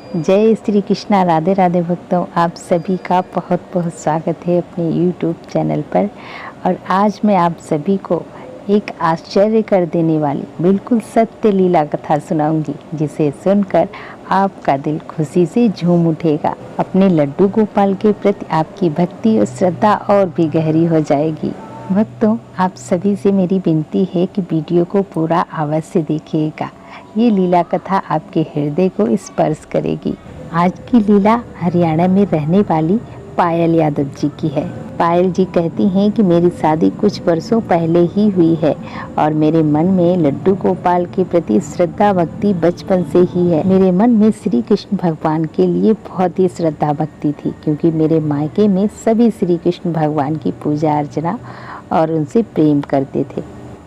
जय श्री कृष्णा। राधे राधे भक्तों, आप सभी का बहुत बहुत स्वागत है अपने YouTube चैनल पर। और आज मैं आप सभी को एक आश्चर्य कर देने वाली बिल्कुल सत्य लीला कथा सुनाऊंगी, जिसे सुनकर आपका दिल खुशी से झूम उठेगा। अपने लड्डू गोपाल के प्रति आपकी भक्ति और श्रद्धा और भी गहरी हो जाएगी। भक्तों, आप सभी से मेरी विनती है कि वीडियो को पूरा अवश्य देखिएगा। ये लीला कथा आपके हृदय को स्पर्श करेगी। आज की लीला हरियाणा में रहने वाली पायल यादव जी की है। पायल जी कहती हैं कि मेरी शादी कुछ वर्षों पहले ही हुई है और मेरे मन में लड्डू गोपाल के प्रति श्रद्धा भक्ति बचपन से ही है। मेरे मन में श्री कृष्ण भगवान के लिए बहुत ही श्रद्धा भक्ति थी, क्योंकि मेरे मायके में सभी श्री कृष्ण भगवान की पूजा अर्चना और उनसे प्रेम करते थे।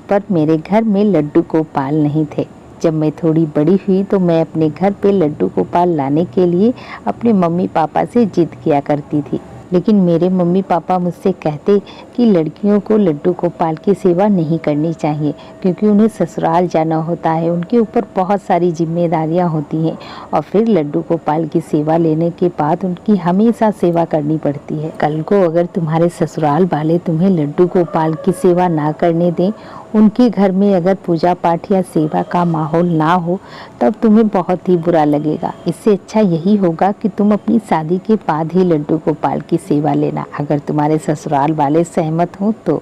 पर मेरे घर में लड्डू गोपाल नहीं थे। जब मैं थोड़ी बड़ी हुई तो मैं अपने घर पे लड्डू गोपाल लाने के लिए अपने मम्मी पापा से जिद किया करती थी। लेकिन मेरे मम्मी पापा मुझसे कहते कि लड़कियों को लड्डू गोपाल की सेवा नहीं करनी चाहिए, क्योंकि उन्हें ससुराल जाना होता है, उनके ऊपर बहुत सारी जिम्मेदारियां होती हैं और फिर लड्डू गोपाल की सेवा लेने के बाद उनकी हमेशा सेवा करनी पड़ती है। कल को अगर तुम्हारे ससुराल वाले तुम्हें लड्डू गोपाल की सेवा ना करने दें, उनके घर में अगर पूजा पाठ या सेवा का माहौल ना हो, तब तुम्हें बहुत ही बुरा लगेगा। इससे अच्छा यही होगा कि तुम अपनी शादी के बाद ही लड्डू गोपाल की सेवा लेना, अगर तुम्हारे ससुराल वाले सहमत हों तो।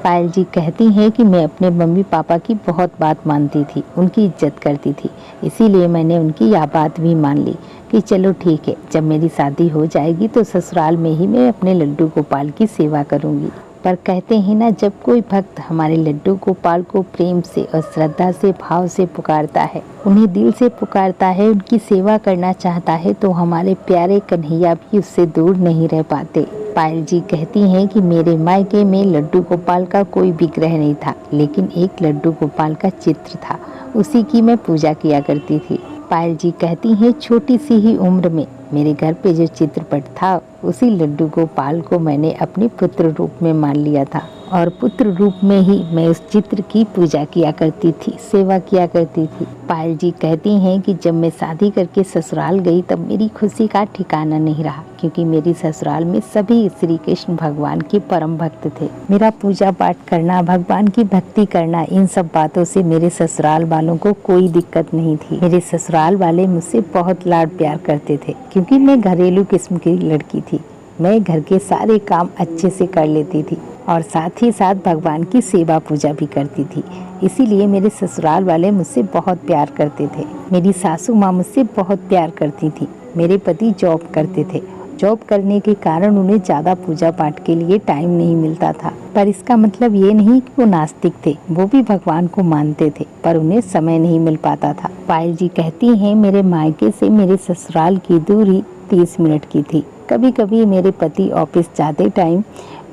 पायल जी कहती हैं कि मैं अपने मम्मी पापा की बहुत बात मानती थी, उनकी इज्जत करती थी, इसीलिए मैंने उनकी यह बात भी मान ली कि चलो ठीक है, जब मेरी शादी हो जाएगी तो ससुराल में ही मैं अपने लड्डू गोपाल की सेवा करूँगी। पर कहते हैं ना, जब कोई भक्त हमारे लड्डू गोपाल को प्रेम से और श्रद्धा से भाव से पुकारता है, उन्हें दिल से पुकारता है, उनकी सेवा करना चाहता है, तो हमारे प्यारे कन्हैया भी उससे दूर नहीं रह पाते। पायल जी कहती हैं कि मेरे मायके में लड्डू गोपाल का कोई विग्रह नहीं था, लेकिन एक लड्डू गोपाल का चित्र था, उसी की मैं पूजा किया करती थी। पायल जी कहती हैं छोटी सी ही उम्र में मेरे घर पे जो चित्रपट था, उसी लड्डू गोपाल को मैंने अपने पुत्र रूप में मान लिया था और पुत्र रूप में ही मैं उस चित्र की पूजा किया करती थी, सेवा किया करती थी। पायल जी कहती हैं कि जब मैं शादी करके ससुराल गई तब मेरी खुशी का ठिकाना नहीं रहा, क्योंकि मेरी ससुराल में सभी श्री कृष्ण भगवान के परम भक्त थे। मेरा पूजा पाठ करना, भगवान की भक्ति करना, इन सब बातों से मेरे ससुराल वालों को कोई दिक्कत नहीं थी। मेरे ससुराल वाले मुझसे बहुत लाड प्यार करते थे, क्योंकि मैं घरेलू किस्म की लड़की थी। मैं घर के सारे काम अच्छे से कर लेती थी और साथ ही साथ भगवान की सेवा पूजा भी करती थी, इसीलिए मेरे ससुराल वाले मुझसे बहुत प्यार करते थे। मेरी सासू माँ मुझसे बहुत प्यार करती थी। मेरे पति जॉब करते थे, जॉब करने के कारण उन्हें ज़्यादा पूजा पाठ के लिए टाइम नहीं मिलता था। पर इसका मतलब ये नहीं कि वो नास्तिक थे, वो भी भगवान को मानते थे, पर उन्हें समय नहीं मिल पाता था। पायल जी कहती हैं मेरे मायके से मेरे ससुराल की दूरी 30 मिनट की थी। कभी कभी मेरे पति ऑफिस जाते टाइम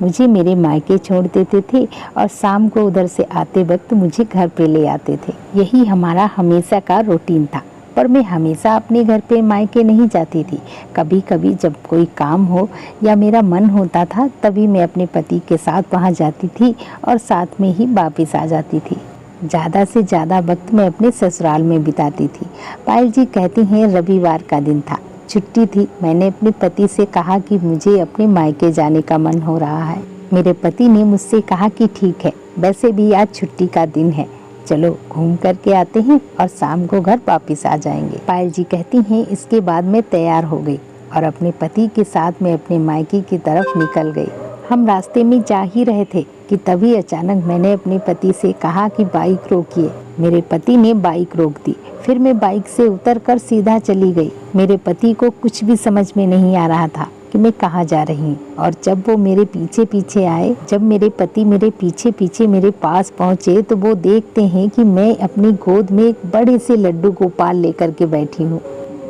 मुझे मेरे मायके छोड़ देते थे और शाम को उधर से आते वक्त मुझे घर पे ले आते थे। यही हमारा हमेशा का रूटीन था। पर मैं हमेशा अपने घर पे मायके नहीं जाती थी। कभी कभी जब कोई काम हो या मेरा मन होता था, तभी मैं अपने पति के साथ वहाँ जाती थी और साथ में ही वापस आ जाती थी। ज़्यादा से ज़्यादा वक्त मैं अपने ससुराल में बिताती थी। पायल जी कहती हैं रविवार का दिन था, छुट्टी थी। मैंने अपने पति से कहा कि मुझे अपने मायके जाने का मन हो रहा है। मेरे पति ने मुझसे कहा कि ठीक है, वैसे भी आज छुट्टी का दिन है, चलो घूम करके आते हैं और शाम को घर वापस आ जाएंगे। पायल जी कहती हैं इसके बाद मैं तैयार हो गई और अपने पति के साथ मैं अपने मायके की तरफ निकल गई। हम रास्ते में जा ही रहे थे कि तभी अचानक मैंने अपने पति से कहा कि बाइक रोकिए। मेरे पति ने बाइक रोक दी। फिर मैं बाइक से उतरकर सीधा चली गई। मेरे पति को कुछ भी समझ में नहीं आ रहा था कि मैं कहाँ जा रही हूँ। और जब वो मेरे पीछे पीछे आए, जब मेरे पति मेरे पीछे पीछे मेरे पास पहुँचे, तो वो देखते हैं कि मैं अपनी गोद में एक बड़े से लड्डू गोपाल लेकर के बैठी हूँ।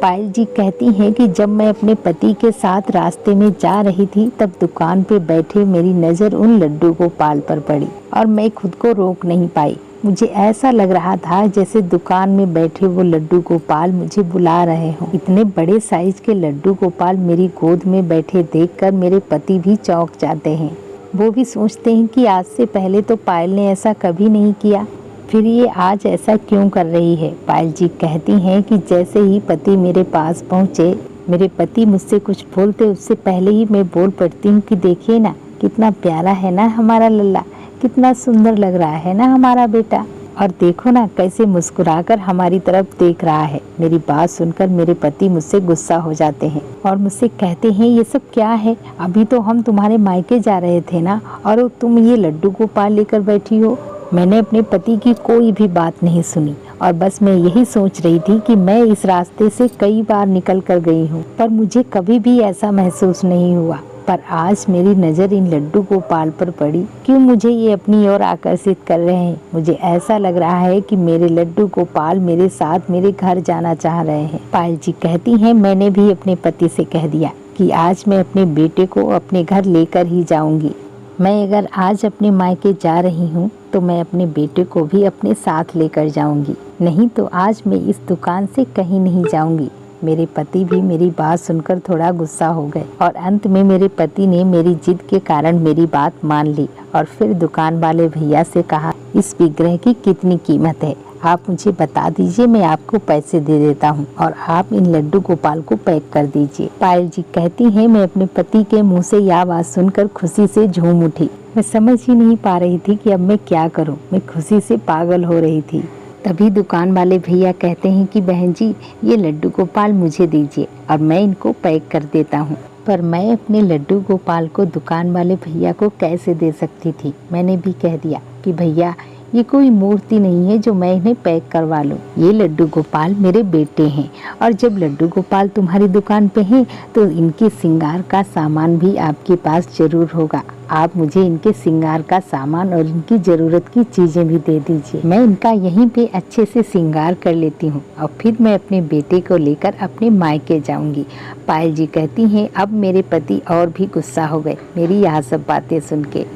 पायल जी कहती हैं कि जब मैं अपने पति के साथ रास्ते में जा रही थी, तब दुकान पे बैठे मेरी नज़र उन लड्डू गोपाल पर पड़ी और मैं खुद को रोक नहीं पाई। मुझे ऐसा लग रहा था जैसे दुकान में बैठे वो लड्डू गोपाल मुझे बुला रहे हों। इतने बड़े साइज के लड्डू गोपाल मेरी गोद में बैठे देखकर मेरे पति भी चौंक जाते हैं। वो भी सोचते हैं कि आज से पहले तो पायल ने ऐसा कभी नहीं किया। फिर ये आज ऐसा क्यों कर रही है? पायल जी कहती हैं कि जैसे ही पति मेरे पास पहुँचे, मेरे पति मुझसे कुछ बोलते उससे पहले ही मैं बोल पड़ती हूँ कि देखिए ना कितना प्यारा है ना हमारा लल्ला, कितना सुंदर लग रहा है ना हमारा बेटा, और देखो ना कैसे मुस्कुराकर हमारी तरफ देख रहा है। मेरी बात सुनकर मेरे पति मुझसे गुस्सा हो जाते हैं और मुझसे कहते हैं ये सब क्या है? अभी तो हम तुम्हारे मायके जा रहे थे ना, और तुम ये लड्डू गोपाल लेकर बैठी हो। मैंने अपने पति की कोई भी बात नहीं सुनी और बस मैं यही सोच रही थी कि मैं इस रास्ते से कई बार निकल कर गई हूँ, पर मुझे कभी भी ऐसा महसूस नहीं हुआ। पर आज मेरी नज़र इन लड्डू गोपाल पर पड़ी। क्यों मुझे ये अपनी ओर आकर्षित कर रहे हैं? मुझे ऐसा लग रहा है कि मेरे लड्डू गोपाल मेरे साथ मेरे घर जाना चाह रहे हैं। पायल जी कहती हैं मैंने भी अपने पति से कह दिया कि आज मैं अपने बेटे को अपने घर लेकर ही जाऊंगी। मैं अगर आज अपने मायके जा रही हूँ तो मैं अपने बेटे को भी अपने साथ लेकर जाऊंगी, नहीं तो आज मैं इस दुकान से कहीं नहीं जाऊंगी। मेरे पति भी मेरी बात सुनकर थोड़ा गुस्सा हो गए और अंत में मेरे पति ने मेरी जिद के कारण मेरी बात मान ली और फिर दुकान वाले भैया से कहा इस विग्रह की कितनी कीमत है, आप मुझे बता दीजिए, मैं आपको पैसे दे देता हूँ और आप इन लड्डू गोपाल को पैक कर दीजिए। पायल जी कहती हैं मैं अपने पति के मुँह से यह आवाज़ सुनकर खुशी से झूम उठी। मैं समझ ही नहीं पा रही थी कि अब मैं क्या करूँ, मैं खुशी से पागल हो रही थी। तभी दुकान वाले भैया कहते हैं कि बहन जी ये लड्डू गोपाल मुझे दीजिए और मैं इनको पैक कर देता हूँ। पर मैं अपने लड्डू गोपाल को दुकान वाले भैया को कैसे दे सकती थी। मैंने भी कह दिया कि भैया ये कोई मूर्ति नहीं है जो मैं इन्हें पैक करवा लूँ, ये लड्डू गोपाल मेरे बेटे हैं और जब लड्डू गोपाल तुम्हारी दुकान पे हैं तो इनके श्रृंगार का सामान भी आपके पास जरूर होगा। आप मुझे इनके श्रृंगार का सामान और इनकी ज़रूरत की चीज़ें भी दे दीजिए, मैं इनका यहीं पे अच्छे से श्रृंगार कर लेती हूँ और फिर मैं अपने बेटे को लेकर अपने मायके जाऊँगी। पायल जी कहती हैं अब मेरे पति और भी गुस्सा हो गए मेरी यह सब बातें सुन के।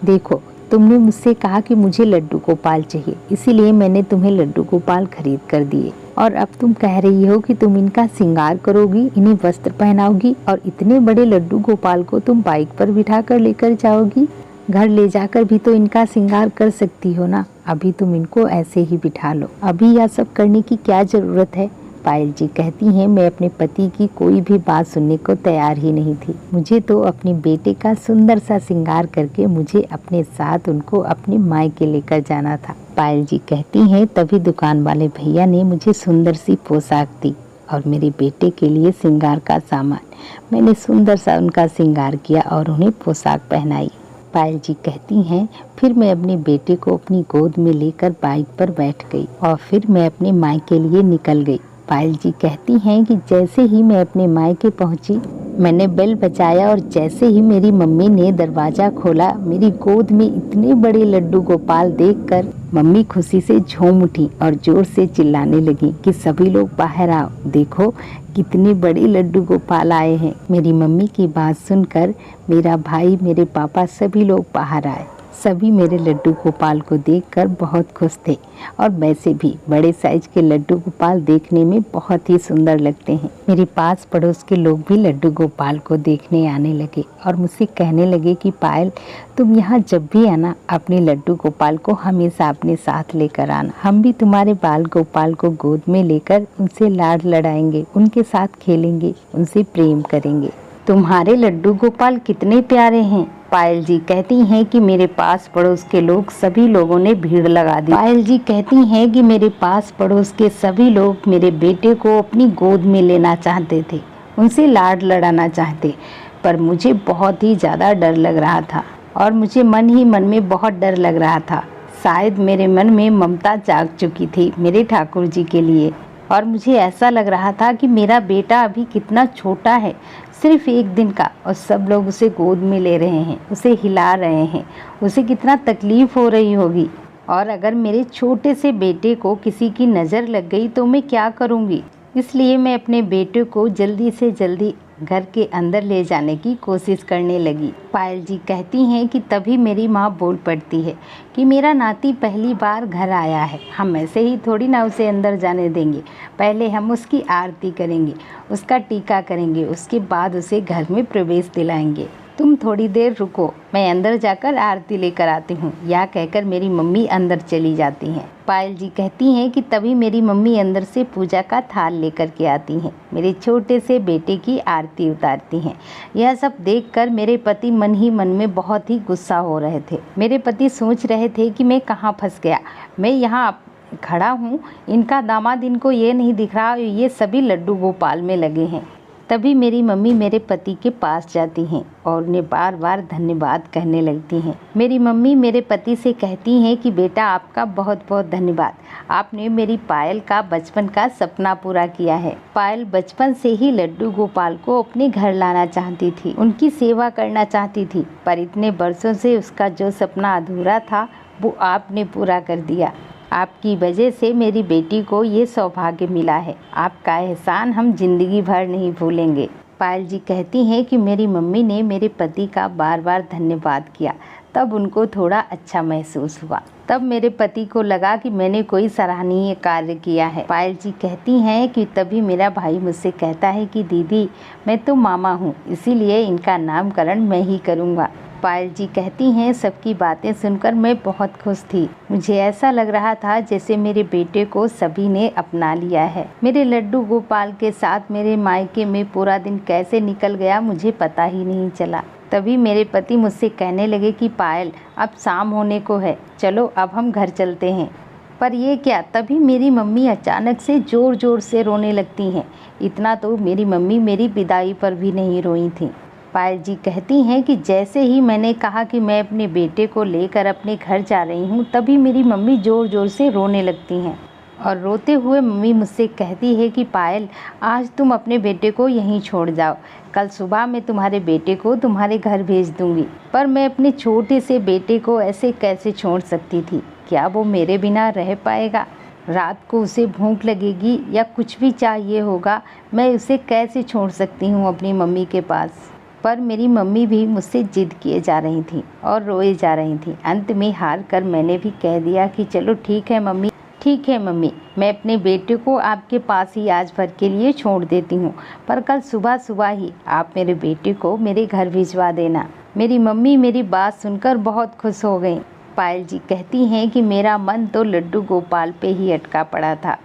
देखो तुमने मुझसे कहा कि मुझे लड्डू गोपाल चाहिए, इसीलिए मैंने तुम्हें लड्डू गोपाल खरीद कर दिए और अब तुम कह रही हो कि तुम इनका श्रृंगार करोगी, इन्हें वस्त्र पहनाओगी और इतने बड़े लड्डू गोपाल को तुम बाइक पर बिठा कर लेकर जाओगी। घर ले जाकर भी तो इनका श्रृंगार कर सकती हो ना, अभी तुम इनको ऐसे ही बिठा लो, अभी यह सब करने की क्या ज़रूरत है। पायल जी कहती हैं मैं अपने पति की कोई भी बात सुनने को तैयार ही नहीं थी। मुझे तो अपने बेटे का सुंदर सा श्रृंगार करके मुझे अपने साथ उनको अपने मायके लेकर जाना था। पायल जी कहती हैं तभी दुकान वाले भैया ने मुझे सुंदर सी पोशाक दी और मेरे बेटे के लिए श्रृंगार का सामान। मैंने सुंदर सा उनका श्रृंगार किया और उन्हें पोशाक पहनाई। पायल जी कहती हैं फिर मैं अपने बेटे को अपनी गोद में लेकर बाइक पर बैठ गई और फिर मैं अपने मायके लिए निकल गई। पायल जी कहती हैं कि जैसे ही मैं अपने मायके पहुंची मैंने बेल बजाया और जैसे ही मेरी मम्मी ने दरवाज़ा खोला मेरी गोद में इतने बड़े लड्डू गोपाल देखकर मम्मी खुशी से झूम उठी और जोर से चिल्लाने लगी कि सभी लोग बाहर आओ, देखो कितने बड़े लड्डू गोपाल आए हैं। मेरी मम्मी की बात सुनकर मेरा भाई मेरे पापा सभी लोग बाहर आए। सभी मेरे लड्डू गोपाल को देखकर बहुत खुश थे और वैसे भी बड़े साइज के लड्डू गोपाल देखने में बहुत ही सुंदर लगते हैं। मेरे पास पड़ोस के लोग भी लड्डू गोपाल को देखने आने लगे और मुझसे कहने लगे कि पायल तुम यहाँ जब भी आना अपने लड्डू गोपाल को हमेशा अपने साथ लेकर आना, हम भी तुम्हारे बाल गोपाल को गोद में लेकर उनसे लाड लड़ाएंगे, उनके साथ खेलेंगे, उनसे प्रेम करेंगे। तुम्हारे लड्डू गोपाल कितने प्यारे हैं। पायल जी कहती हैं कि मेरे पास पड़ोस के लोग सभी लोगों ने भीड़ लगा दी। पायल जी कहती हैं कि मेरे पास पड़ोस के सभी लोग मेरे बेटे को अपनी गोद में लेना चाहते थे, उनसे लाड लड़ाना चाहते, पर मुझे बहुत ही ज़्यादा डर लग रहा था और मुझे मन ही मन में बहुत डर लग रहा था। शायद मेरे मन में ममता जाग चुकी थी मेरे ठाकुर जी के लिए और मुझे ऐसा लग रहा था कि मेरा बेटा अभी कितना छोटा है, सिर्फ 1 दिन का, और सब लोग उसे गोद में ले रहे हैं, उसे हिला रहे हैं, उसे कितना तकलीफ़ हो रही होगी। और अगर मेरे छोटे से बेटे को किसी की नज़र लग गई तो मैं क्या करूँगी। इसलिए मैं अपने बेटे को जल्दी से जल्दी घर के अंदर ले जाने की कोशिश करने लगी। पायल जी कहती हैं कि तभी मेरी माँ बोल पड़ती है कि मेरा नाती पहली बार घर आया है, हम ऐसे ही थोड़ी ना उसे अंदर जाने देंगे, पहले हम उसकी आरती करेंगे, उसका टीका करेंगे, उसके बाद उसे घर में प्रवेश दिलाएंगे। तुम थोड़ी देर रुको, मैं अंदर जाकर आरती लेकर आती हूँ। यह कहकर मेरी मम्मी अंदर चली जाती हैं। पायल जी कहती हैं कि तभी मेरी मम्मी अंदर से पूजा का थाल लेकर के आती हैं, मेरे छोटे से बेटे की आरती उतारती हैं। यह सब देखकर मेरे पति मन ही मन में बहुत ही गुस्सा हो रहे थे। मेरे पति सोच रहे थे कि मैं कहाँ फंस गया, मैं यहाँ खड़ा हूँ, इनका दामाद इनको ये नहीं दिख रहा, ये सभी लड्डू गोपाल में लगे हैं। तभी मेरी मम्मी मेरे पति के पास जाती हैं और उन्हें बार बार धन्यवाद कहने लगती हैं। मेरी मम्मी मेरे पति से कहती हैं कि बेटा आपका बहुत बहुत धन्यवाद, आपने मेरी पायल का बचपन का सपना पूरा किया है। पायल बचपन से ही लड्डू गोपाल को अपने घर लाना चाहती थी, उनकी सेवा करना चाहती थी, पर इतने बरसों से उसका जो सपना अधूरा था वो आपने पूरा कर दिया। आपकी वजह से मेरी बेटी को ये सौभाग्य मिला है, आपका एहसान हम जिंदगी भर नहीं भूलेंगे। पायल जी कहती हैं कि मेरी मम्मी ने मेरे पति का बार बार धन्यवाद किया, तब उनको थोड़ा अच्छा महसूस हुआ। तब मेरे पति को लगा कि मैंने कोई सराहनीय कार्य किया है। पायल जी कहती हैं कि तभी मेरा भाई मुझसे कहता है कि दीदी मैं तो मामा हूँ, इसीलिए इनका नामकरण मैं ही करूँगा। पायल जी कहती हैं सबकी बातें सुनकर मैं बहुत खुश थी। मुझे ऐसा लग रहा था जैसे मेरे बेटे को सभी ने अपना लिया है। मेरे लड्डू गोपाल के साथ मेरे मायके में पूरा दिन कैसे निकल गया मुझे पता ही नहीं चला। तभी मेरे पति मुझसे कहने लगे कि पायल अब शाम होने को है, चलो अब हम घर चलते हैं। पर ये क्या, तभी मेरी मम्मी अचानक से ज़ोर ज़ोर से रोने लगती हैं। इतना तो मेरी मम्मी मेरी विदाई पर भी नहीं रोई थी। पायल जी कहती हैं कि जैसे ही मैंने कहा कि मैं अपने बेटे को लेकर अपने घर जा रही हूँ, तभी मेरी मम्मी ज़ोर ज़ोर से रोने लगती हैं और रोते हुए मम्मी मुझसे कहती है कि पायल आज तुम अपने बेटे को यहीं छोड़ जाओ, कल सुबह मैं तुम्हारे बेटे को तुम्हारे घर भेज दूँगी। पर मैं अपने छोटे से बेटे को ऐसे कैसे छोड़ सकती थी, क्या वो मेरे बिना रह पाएगा? रात को उसे भूख लगेगी या कुछ भी चाहिए होगा, मैं उसे कैसे छोड़ सकती हूँ अपनी मम्मी के पास। पर मेरी मम्मी भी मुझसे जिद किए जा रही थी और रोए जा रही थी। अंत में हार कर मैंने भी कह दिया कि चलो ठीक है मम्मी, मैं अपने बेटे को आपके पास ही आज भर के लिए छोड़ देती हूँ, पर कल सुबह सुबह ही आप मेरे बेटे को मेरे घर भिजवा देना। मेरी मम्मी मेरी बात सुनकर बहुत खुश हो गई। पायल जी कहती हैं कि मेरा मन तो लड्डू गोपाल पे ही अटका पड़ा था।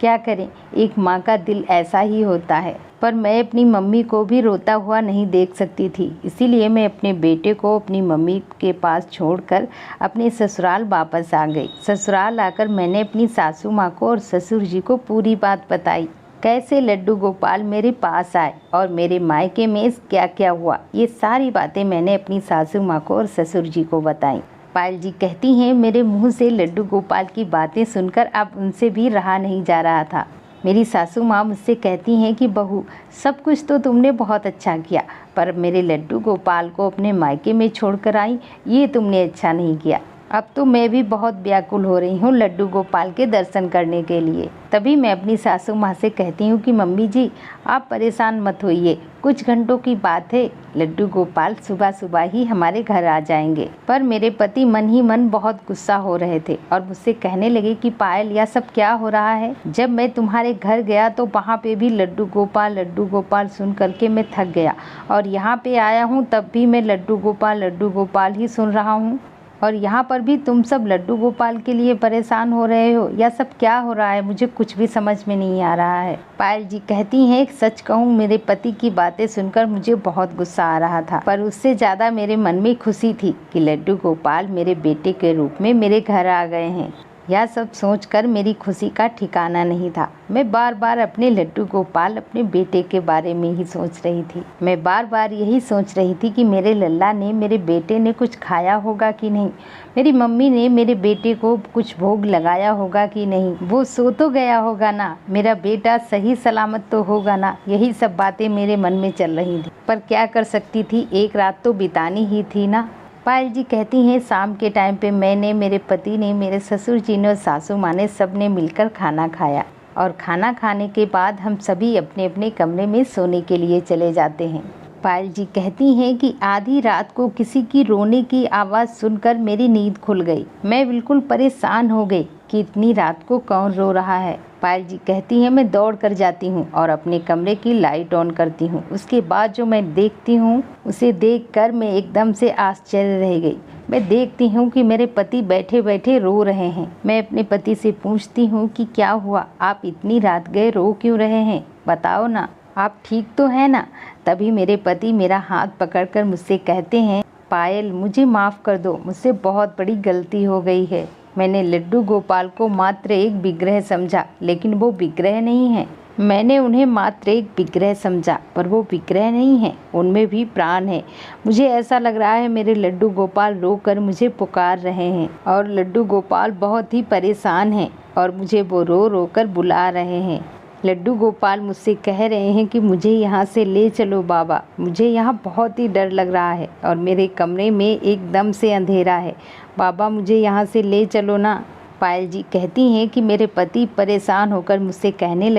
क्या करें, एक माँ का दिल ऐसा ही होता है। पर मैं अपनी मम्मी को भी रोता हुआ नहीं देख सकती थी, इसीलिए मैं अपने बेटे को अपनी मम्मी के पास छोड़कर अपने ससुराल वापस आ गई। ससुराल आकर मैंने अपनी सासू माँ को और ससुर जी को पूरी बात बताई, कैसे लड्डू गोपाल मेरे पास आए और मेरे मायके में क्या क्या हुआ। ये सारी बातें मैंने अपनी सासू माँ को और ससुर जी को बताई। पायल जी कहती हैं मेरे मुंह से लड्डू गोपाल की बातें सुनकर अब उनसे भी रहा नहीं जा रहा था। मेरी सासू माँ मुझसे कहती हैं कि बहू सब कुछ तो तुमने बहुत अच्छा किया, पर मेरे लड्डू गोपाल को अपने मायके में छोड़कर आई, ये तुमने अच्छा नहीं किया। अब तो मैं भी बहुत व्याकुल हो रही हूँ लड्डू गोपाल के दर्शन करने के लिए। तभी मैं अपनी सासू माँ से कहती हूँ कि मम्मी जी आप परेशान मत होइए, कुछ घंटों की बात है, लड्डू गोपाल सुबह सुबह ही हमारे घर आ जाएंगे। पर मेरे पति मन ही मन बहुत गुस्सा हो रहे थे और मुझसे कहने लगे कि पायल यह सब क्या हो रहा है। जब मैं तुम्हारे घर गया तो वहाँ पे भी लड्डू गोपाल सुन करके मैं थक गया और यहाँ पे आया हूँ तब भी मैं लड्डू गोपाल ही सुन रहा हूँ और यहाँ पर भी तुम सब लड्डू गोपाल के लिए परेशान हो रहे हो। यह सब क्या हो रहा है, मुझे कुछ भी समझ में नहीं आ रहा है। पायल जी कहती हैं सच कहूँ मेरे पति की बातें सुनकर मुझे बहुत गुस्सा आ रहा था, पर उससे ज़्यादा मेरे मन में खुशी थी कि लड्डू गोपाल मेरे बेटे के रूप में मेरे घर आ गए हैं। यह सब सोचकर मेरी खुशी का ठिकाना नहीं था। मैं बार बार अपने लड्डू गोपाल अपने बेटे के बारे में ही सोच रही थी। मैं बार बार यही सोच रही थी कि मेरे लल्ला ने मेरे बेटे ने कुछ खाया होगा कि नहीं, मेरी मम्मी ने मेरे बेटे को कुछ भोग लगाया होगा कि नहीं, वो सो तो गया होगा ना, मेरा बेटा सही सलामत तो होगा ना। यही सब बातें मेरे मन में चल रही थी, पर क्या कर सकती थी, एक रात तो बितानी ही थी ना। पायल जी कहती हैं शाम के टाइम पे मैंने, मेरे पति ने, मेरे ससुर जी ने और सासू माँ ने सब ने मिलकर खाना खाया और खाना खाने के बाद हम सभी अपने अपने कमरे में सोने के लिए चले जाते हैं। पायल जी कहती हैं कि आधी रात को किसी की रोने की आवाज़ सुनकर मेरी नींद खुल गई। मैं बिल्कुल परेशान हो गई कि इतनी रात को कौन रो रहा है। पायल जी कहती हैं मैं दौड़ कर जाती हूँ और अपने कमरे की लाइट ऑन करती हूँ। उसके बाद जो मैं देखती हूँ उसे देखकर मैं एकदम से आश्चर्य रह गई। मैं देखती हूँ कि मेरे पति बैठे बैठे रो रहे हैं। मैं अपने पति से पूछती हूँ कि क्या हुआ, आप इतनी रात गए रो क्यों रहे हैं, बताओ ना, आप ठीक तो हैं ना। तभी मेरे पति मेरा हाथ पकड़कर मुझसे कहते हैं पायल मुझे माफ़ कर दो, मुझसे बहुत बड़ी गलती हो गई है। मैंने लड्डू गोपाल को मात्र एक विग्रह समझा, लेकिन वो विग्रह नहीं है। मैंने उन्हें मात्र एक विग्रह समझा, पर वो विग्रह नहीं है, उनमें भी प्राण है। मुझे ऐसा लग रहा है मेरे लड्डू गोपाल रोकर मुझे पुकार रहे हैं और लड्डू गोपाल बहुत ही परेशान हैं और मुझे वो रो रो कर बुला रहे हैं। लड्डू गोपाल मुझसे कह रहे हैं कि मुझे यहाँ से ले चलो बाबा, मुझे यहाँ बहुत ही डर लग रहा है और मेरे कमरे में एकदम से अंधेरा है, बाबा मुझे यहाँ से ले चलो ना। पायल जी कहती हैं कि मेरे पति परेशान होकर मुझसे कहने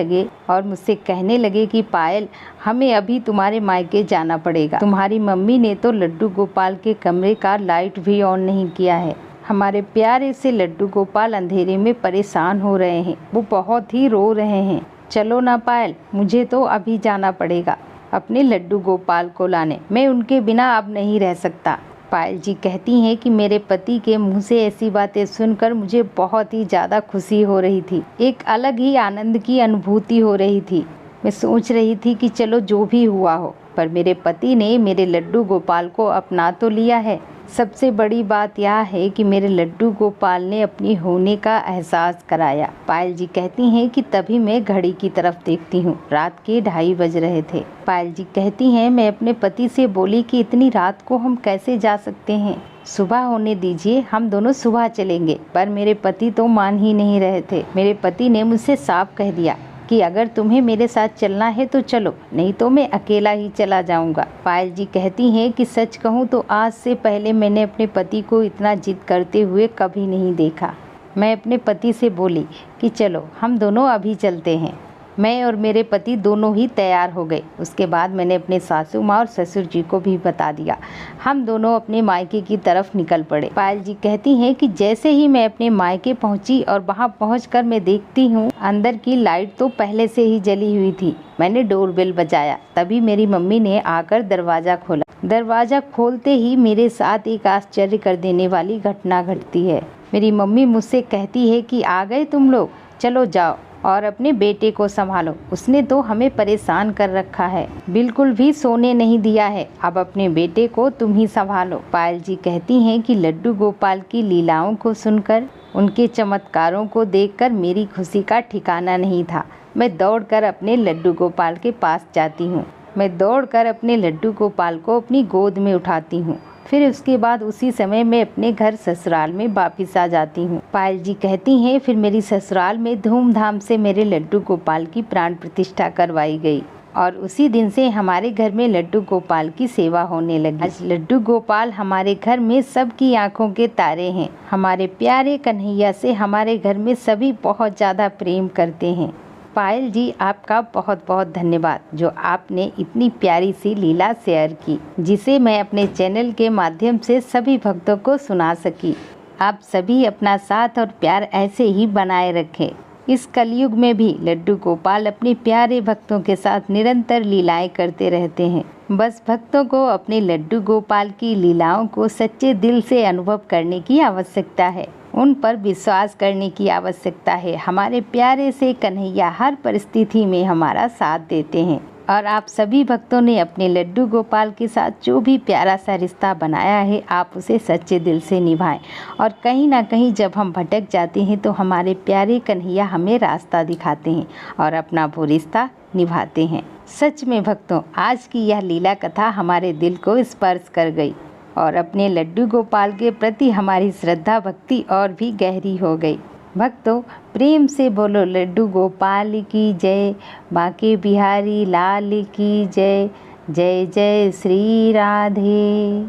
लगे कि पायल हमें अभी तुम्हारे मायके जाना पड़ेगा। तुम्हारी मम्मी ने तो लड्डू गोपाल के कमरे का लाइट भी ऑन नहीं किया है। हमारे प्यारे से लड्डू गोपाल अंधेरे में परेशान हो रहे हैं, वो बहुत ही रो रहे हैं। चलो ना पायल, मुझे तो अभी जाना पड़ेगा अपने लड्डू गोपाल को लाने, मैं उनके बिना अब नहीं रह सकता। पायल जी कहती हैं कि मेरे पति के मुंह से ऐसी बातें सुनकर मुझे बहुत ही ज़्यादा खुशी हो रही थी, एक अलग ही आनंद की अनुभूति हो रही थी। मैं सोच रही थी कि चलो जो भी हुआ हो, पर मेरे पति ने मेरे लड्डू गोपाल को अपना तो लिया है। सबसे बड़ी बात यह है कि मेरे लड्डू गोपाल ने अपनी होने का एहसास कराया। पायल जी कहती हैं कि तभी मैं घड़ी की तरफ देखती हूँ, रात के 2:30 बज रहे थे। पायल जी कहती हैं मैं अपने पति से बोली कि इतनी रात को हम कैसे जा सकते हैं, सुबह होने दीजिए, हम दोनों सुबह चलेंगे। पर मेरे पति तो मान ही नहीं रहे थे। मेरे पति ने मुझसे साफ कह दिया कि अगर तुम्हें मेरे साथ चलना है तो चलो, नहीं तो मैं अकेला ही चला जाऊंगा। पायल जी कहती हैं कि सच कहूँ तो आज से पहले मैंने अपने पति को इतना जिद करते हुए कभी नहीं देखा। मैं अपने पति से बोली कि चलो हम दोनों अभी चलते हैं। मैं और मेरे पति दोनों ही तैयार हो गए। उसके बाद मैंने अपने सासू माँ और ससुर जी को भी बता दिया। हम दोनों अपने मायके की तरफ निकल पड़े। पायल जी कहती हैं कि जैसे ही मैं अपने मायके पहुंची और वहां पहुंचकर मैं देखती हूँ अंदर की लाइट तो पहले से ही जली हुई थी। मैंने डोरबेल बजाया, तभी मेरी मम्मी ने आकर दरवाज़ा खोला। दरवाज़ा खोलते ही मेरे साथ एक आश्चर्य कर देने वाली घटना घटती है। मेरी मम्मी मुझसे कहती है कि आ गए तुम लोग, चलो जाओ और अपने बेटे को संभालो, उसने तो हमें परेशान कर रखा है, बिल्कुल भी सोने नहीं दिया है, अब अपने बेटे को तुम ही संभालो। पायल जी कहती हैं कि लड्डू गोपाल की लीलाओं को सुनकर, उनके चमत्कारों को देखकर मेरी खुशी का ठिकाना नहीं था। मैं दौड़कर अपने लड्डू गोपाल के पास जाती हूँ। मैं दौड़कर अपने लड्डू गोपाल को अपनी गोद में उठाती हूँ। फिर उसके बाद उसी समय मैं अपने घर ससुराल में वापस आ जाती हूँ। पायल जी कहती हैं फिर मेरी ससुराल में धूमधाम से मेरे लड्डू गोपाल की प्राण प्रतिष्ठा करवाई गई और उसी दिन से हमारे घर में लड्डू गोपाल की सेवा होने लगी। आज लड्डू गोपाल हमारे घर में सबकी आंखों के तारे हैं। हमारे प्यारे कन्हैया से हमारे घर में सभी बहुत ज़्यादा प्रेम करते हैं। पायल जी आपका बहुत बहुत धन्यवाद जो आपने इतनी प्यारी सी लीला शेयर की, जिसे मैं अपने चैनल के माध्यम से सभी भक्तों को सुना सकी। आप सभी अपना साथ और प्यार ऐसे ही बनाए रखें। इस कलयुग में भी लड्डू गोपाल अपने प्यारे भक्तों के साथ निरंतर लीलाएं करते रहते हैं। बस भक्तों को अपने लड्डू गोपाल की लीलाओं को सच्चे दिल से अनुभव करने की आवश्यकता है, उन पर विश्वास करने की आवश्यकता है। हमारे प्यारे से कन्हैया हर परिस्थिति में हमारा साथ देते हैं और आप सभी भक्तों ने अपने लड्डू गोपाल के साथ जो भी प्यारा सा रिश्ता बनाया है, आप उसे सच्चे दिल से निभाएं। और कहीं ना कहीं जब हम भटक जाते हैं तो हमारे प्यारे कन्हैया हमें रास्ता दिखाते हैं और अपना वो रिश्ता निभाते हैं। सच में भक्तों, आज की यह लीला कथा हमारे दिल को स्पर्श कर गई और अपने लड्डू गोपाल के प्रति हमारी श्रद्धा भक्ति और भी गहरी हो गई। भक्तों, प्रेम से बोलो लड्डू गोपाल की जय, बांके बिहारी लाल की जय। जय जय श्री राधे।